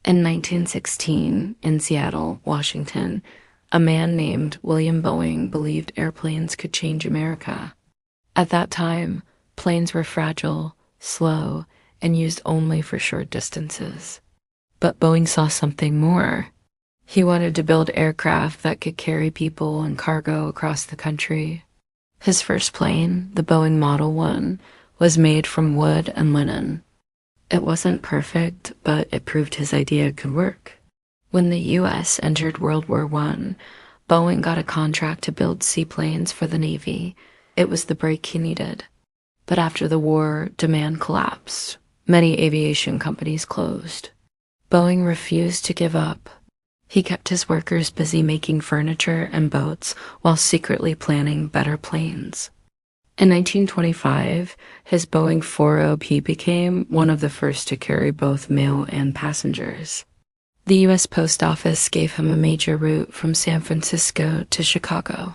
In 1916, in Seattle, Washington, a man named William Boeing believed airplanes could change America. At that time, planes were fragile, slow, and used only for short distances. But Boeing saw something more. He wanted to build aircraft that could carry people and cargo across the country. His first plane, the Boeing Model 1, was made from wood and linen. It wasn't perfect, but it proved his idea could work. When the U.S. entered World War I, Boeing got a contract to build seaplanes for the Navy. It was the break he needed. But after the war, demand collapsed. Many aviation companies closed. Boeing refused to give up. He kept his workers busy making furniture and boats while secretly planning better planes. In 1925, his Boeing 40P became one of the first to carry both mail and passengers. The U.S. Post Office gave him a major route from San Francisco to Chicago.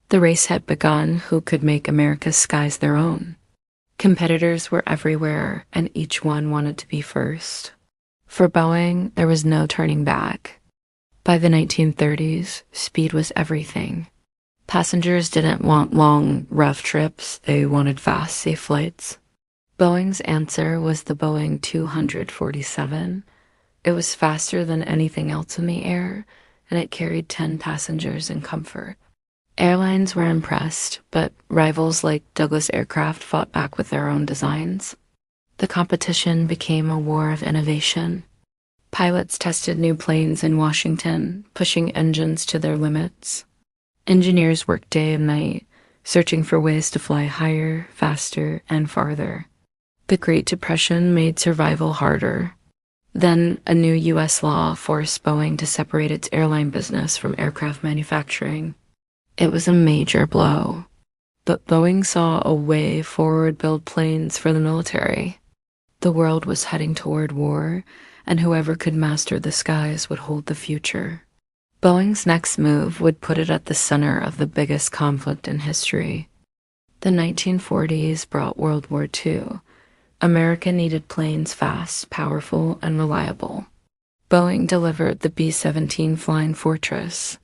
The race had begun who could make America's skies their own. Competitors were everywhere, and each one wanted to be first. For Boeing, there was no turning back. By the 1930s, speed was everything. Passengers didn't want long, rough trips. They wanted fast, safe flights. Boeing's answer was the Boeing 247. It was faster than anything else in the air, and it carried 10 passengers in comfort. Airlines were impressed, but rivals like Douglas Aircraft fought back with their own designs. The competition became a war of innovation. Pilots tested new planes in Washington, pushing engines to their limits. Engineers worked day and night, searching for ways to fly higher, faster, and farther. The Great Depression made survival harder. Then, a new U.S. law forced Boeing to separate its airline business from aircraft manufacturing. It was a major blow. But Boeing saw a way forward build planes for the military. The world was heading toward war, and whoever could master the skies would hold the future. Boeing's next move would put it at the center of the biggest conflict in history. The 1940s brought World War II. America needed planes fast, powerful, and reliable. Boeing delivered the B-17 Flying Fortress.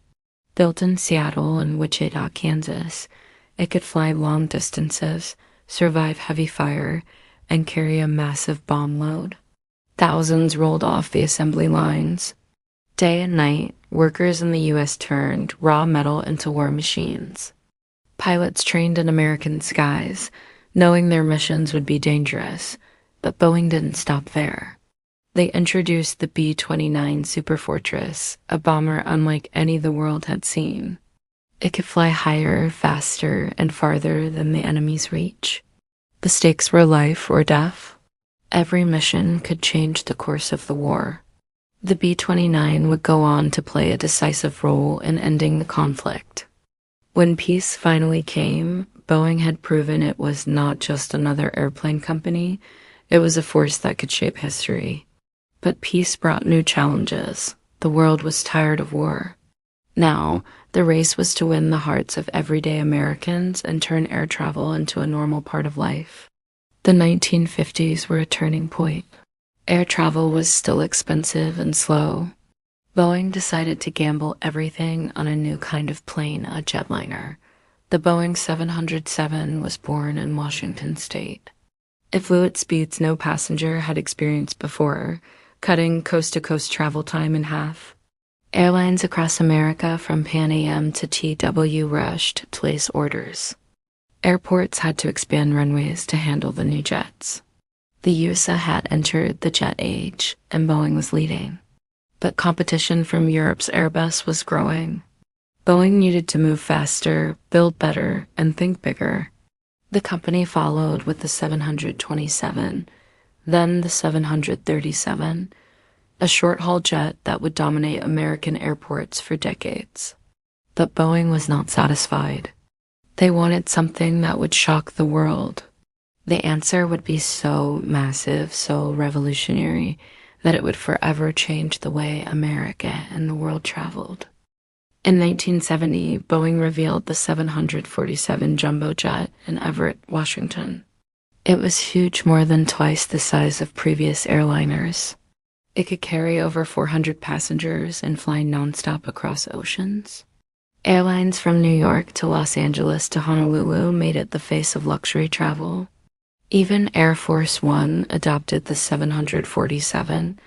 Built in Seattle and Wichita, Kansas, it could fly long distances, survive heavy fire, and carry a massive bomb load. Thousands rolled off the assembly lines. Day and night, workers in the U.S. turned raw metal into war machines. Pilots trained in American skies, knowing their missions would be dangerous, but Boeing didn't stop there. They introduced the B-29 Superfortress, a bomber unlike any the world had seen. It could fly higher, faster, and farther than the enemy's reach. The stakes were life or death. Every mission could change the course of the war. The B-29 would go on to play a decisive role in ending the conflict. When peace finally came, Boeing had proven it was not just another airplane company, it was a force that could shape history. But peace brought new challenges. The world was tired of war. Now, the race was to win the hearts of everyday Americans and turn air travel into a normal part of life. The 1950s were a turning point. Air travel was still expensive and slow. Boeing decided to gamble everything on a new kind of plane, a jetliner. The Boeing 707 was born in Washington state. It flew at speeds no passenger had experienced before, cutting coast-to-coast travel time in half. Airlines across America from Pan Am to TW rushed to place orders. Airports had to expand runways to handle the new jets. The USA had entered the jet age, and Boeing was leading. But competition from Europe's Airbus was growing. Boeing needed to move faster, build better, and think bigger. The company followed with the 727, then the 737, a short-haul jet that would dominate American airports for decades. But Boeing was not satisfied. They wanted something that would shock the world. The answer would be so massive, so revolutionary, that it would forever change the way America and the world traveled. In 1970, Boeing revealed the 747 jumbo jet in Everett, Washington. It was huge, more than twice the size of previous airliners. It could carry over 400 passengers and fly nonstop across oceans. Airlines from New York to Los Angeles to Honolulu made it the face of luxury travel. Even Air Force One adopted the 747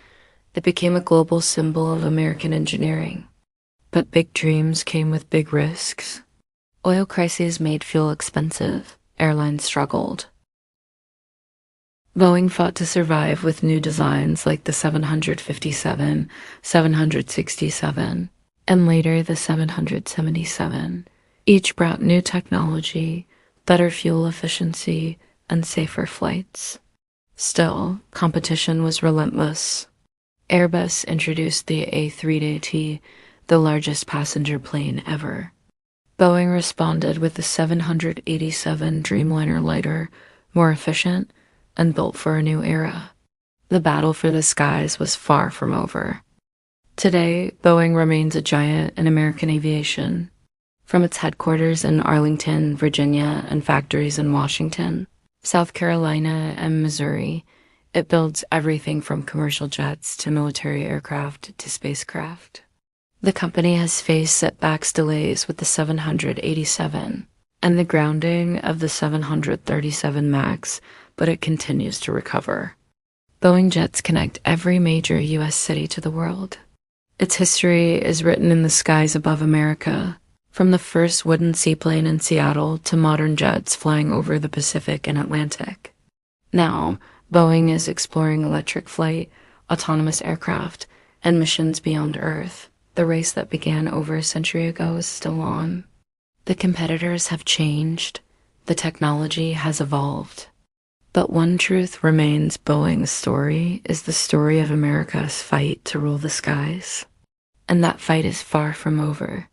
that became a global symbol of American engineering. But big dreams came with big risks. Oil crises made fuel expensive. Airlines struggled. Boeing fought to survive with new designs like the 757, 767, and later the 777. Each brought new technology, better fuel efficiency, and safer flights. Still, competition was relentless. Airbus introduced the A380, the largest passenger plane ever. Boeing responded with the 787 Dreamliner lighter, more efficient, and built for a new era. The battle for the skies was far from over. Today, Boeing remains a giant in American aviation. From its headquarters in Arlington, Virginia, and factories in Washington, South Carolina, and Missouri, it builds everything from commercial jets to military aircraft to spacecraft. The company has faced setbacks, delays with the 787 and the grounding of the 737 MAX, but it continues to recover. Boeing jets connect every major U.S. city to the world. Its history is written in the skies above America, from the first wooden seaplane in Seattle to modern jets flying over the Pacific and Atlantic. Now, Boeing is exploring electric flight, autonomous aircraft, and missions beyond Earth. The race that began over a century ago is still on. The competitors have changed. The technology has evolved. But one truth remains: Boeing's story is the story of America's fight to rule the skies. And that fight is far from over.